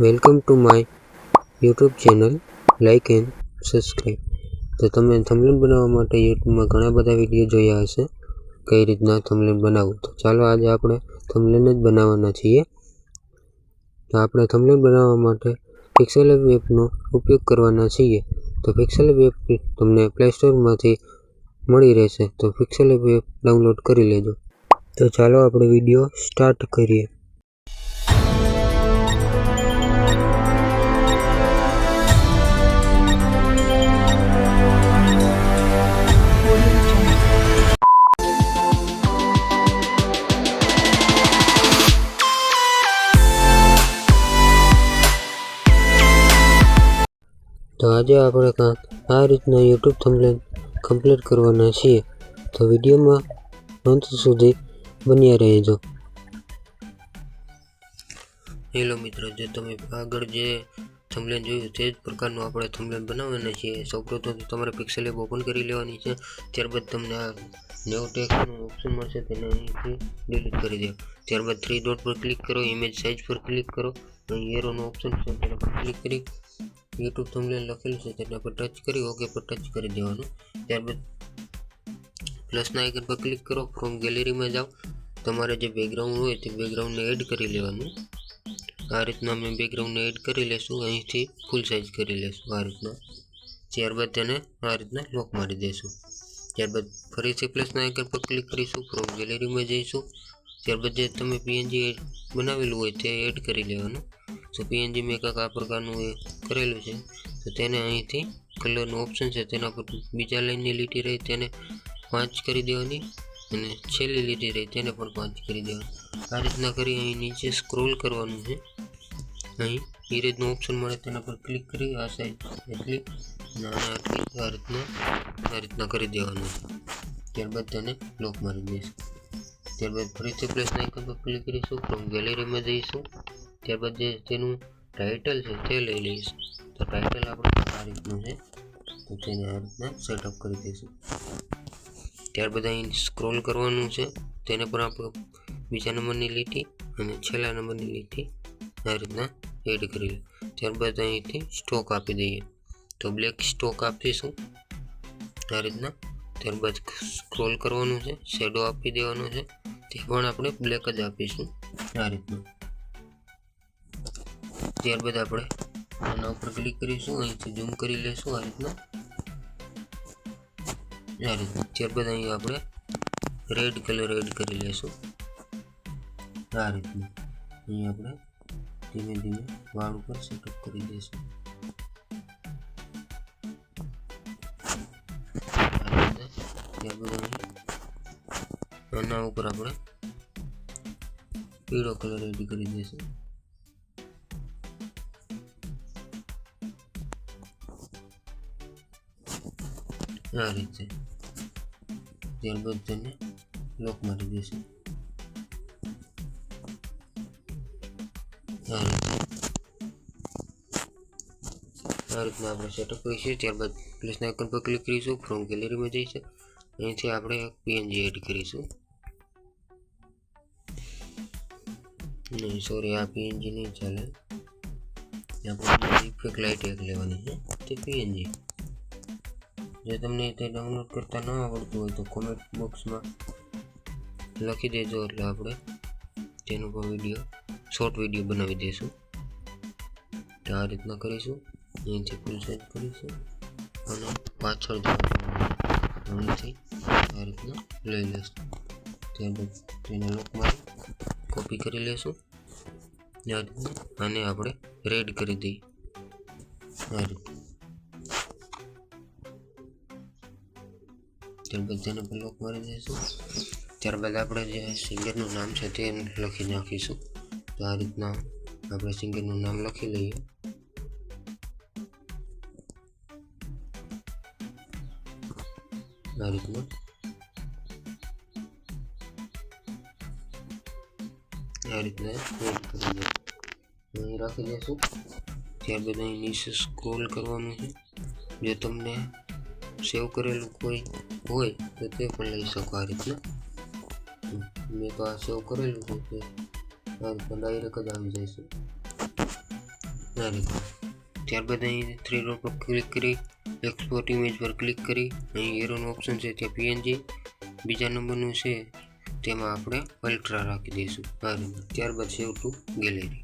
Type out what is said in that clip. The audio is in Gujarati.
Welcome to my YouTube channel. Like and subscribe. તો તમે થંબનેલ બનાવવા માટે યુટ્યુબમાં ઘણા બધા વિડીયો જોયા હશે કઈ રીતના થંબનેલ બનાવવું. તો ચાલો આજે આપણે થંબનેલ જ બનાવવાના છીએ. તો આપણે થંબનેલ બનાવવા માટે પિક્સેલેબ એપનો ઉપયોગ કરવાના છીએ. તો પિક્સેલેબ એપ તમને પ્લે સ્ટોરમાંથી મળી રહેશે. તો પિક્સેલેબ એપ ડાઉનલોડ કરી લેજો. તો ચાલો આપણે વિડીયો સ્ટાર્ટ કરીએ. તો આજે આપણે કાંક આ રીતના યુટ્યુબ થંબનેલ કમ્પ્લીટ કરવાના છીએ. તો વિડીયોમાં અંત સુધી બન્યા રહેજો. હેલો મિત્રો, જે તમે આગળ જે થંબનેલ જોયું તે જ પ્રકારનું આપણે થંબનેલ બનાવવાના છીએ. સૌપ્રથમ તમારે પિક્સેલેબ ઓપન કરી લેવાની છે. ત્યારબાદ તમને આ નેવ ટેક્સ્ટનું ઓપ્શન મળશે, તેને અહીંથી ડિલીટ કરી દો. ત્યારબાદ 3 ડોટ પર ક્લિક કરો, ઇમેજ સાઇઝ પર ક્લિક કરો, અહીં એરોનો ઓપ્શન છે તેના પર ક્લિક કરી યુટ્યુબ થંબનેલ લખેલું છે તેના પર ટચ કરી ઓકે પર ટચ કરી દેવાનું. ત્યારબાદ પ્લસના આઇકન પર ક્લિક કરો, ફ્રોમ ગેલેરીમાં જાઓ. તમારે જે બેકગ્રાઉન્ડ હોય તે બેકગ્રાઉન્ડને એડ કરી લેવાનું. આ રીતના અમે બેકગ્રાઉન્ડને એડ કરી લેશું, અહીંથી ફૂલ સાઇઝ કરી લેશું આ રીતના. ત્યારબાદ તેને આ રીતના લોક મારી દઈશું. ત્યારબાદ ફરીથી પ્લસના આઇકન પર ક્લિક કરીશું, ફ્રોમ ગેલેરીમાં જઈશું. ત્યારબાદ જે તમે પીએનજી બનાવેલું હોય તે એડ કરી લેવાનું. તો પીએનજી મેં કાંક આ પ્રકારનું કરેલું છે, તો તેને અહીંથી કલરનું ઓપ્શન છે તેના પર બીજા લાઇનની લીટી રહી તેને 5 કરી દેવાની, અને છેલ્લી લીટી રહી તેને પણ 5 કરી દેવાની. આ રીતના કરી અહીં નીચે સ્ક્રોલ કરવાનું છે. અહીં ઇરેજનું ઓપ્શન મળે તેના પર ક્લિક કરી આ સાઈડ એટલી આ રીતના કરી દેવાનું છે. ત્યારબાદ તેને લોક મારી દઈશું. ત્યારબાદ ફરીથી પ્લસના આઇકન પર ક્લિક કરીશું, ફ્રોમ ગેલેરીમાં જઈશું. ત્યારબાદ જે તેનું ટાઇટલ છે તે લઈ લઈશું. તો ટાઇટલ આપણે આ રીતનું છે, તો તેને આ રીતના સેટઅપ કરી દઈશું. ત્યારબાદ અહીં સ્ક્રોલ કરવાનું છે, તેને પણ આપણે બીજા નંબરની લીટી અને છેલ્લા નંબરની લીટી આ રીતના એડ કરી લે. ત્યારબાદ અહીંથી સ્ટોક આપી દઈએ, તો બ્લેક સ્ટોક આપીશું આ રીતના. ત્યારબાદ સ્ક્રોલ કરવાનું છે, શેડો આપી દેવાનો છે, તે પણ આપણે બ્લેક જ આપીશું આ રીતનું. ત્યારબાદ આપણે આના ઉપર ક્લિક કરીશું, અહીંથી ઝૂમ કરી લેશું આ રીતના. ત્યારબાદ અહીં આપણે રેડ કલર એડ કરી લેશું આ રીતનું. અહીં આપણે ધીમે ધીમે વાળ ઉપર સેટઅપ કરી દઈશું. ત્યારબાદ અહીં આના ઉપર આપણે પીળો કલર એડ કરી દઈશું. આ રીતે. ત્યારબાદ તેને લોક મારી દઈશું આ રીતના આપણે સેટઅપ કરીશું. ત્યારબાદ પ્લસના આઇકન પર ક્લિક કરીશું, ફ્રોમ ગેલેરીમાં જઈશું. અહીંથી આપણે એક પીએનજી એડ કરીશું. નહીં સોરી, આ પીએનજી નહીં ચાલે. આપણે ઇફેક્ટ લાઇટ એક લેવાની છે, તે પીએનજી. જો તમને તે ડાઉનલોડ કરતા ન આવડતું હોય તો કોમેન્ટ બોક્સમાં લખી દેજો, એટલે આપણે તેનો પણ વિડીયો શોર્ટ વિડીયો બનાવી દઈશું. તો આ રીતના કરીશું. અહીંથી ફૂલ સાઇઝ કરીશું અને પાછળ અહીંથી આ રીતના લઈ લઈશું. ત્યારબાદ તેને લોક મારી કોપી કરી લઈશું આ રીતના, અને આપણે રેડ કરી દઈએ આ રીતે. ત્યારબાદ તેને પર લોક મારી દઈશું. ત્યારબાદ આપણે જે સિંગરનું નામ છે તે લખી નાખીશું. તો આ રીતના આપણે સિંગરનું નામ લખી લઈએ. આ રીતના અહીં રાખી દઈશું. ત્યારબાદ અહીં નીચે સ્ક્રોલ કરવાનું છે. જો તમને સેવ કરેલું કોઈ હોય તો તે પણ લઈ શકો આ રીતના. મેં તો આ સેવ કરેલું છે તે આ રીતના ડાયરેક્ટ જ આવી જાય છે. આ રીતે. ત્યારબાદ અહીં 3 ડોટ પર ક્લિક કરી એક્સપોર્ટ ઇમેજ પર ક્લિક કરી અહીં એરોનું ઓપ્શન છે ત્યાં પીએનજી, બીજા નંબરનું છે તેમાં આપણે અલ્ટ્રા રાખી દઈશું આ રીતે. ત્યારબાદ સેવ ટુ ગેલેરી.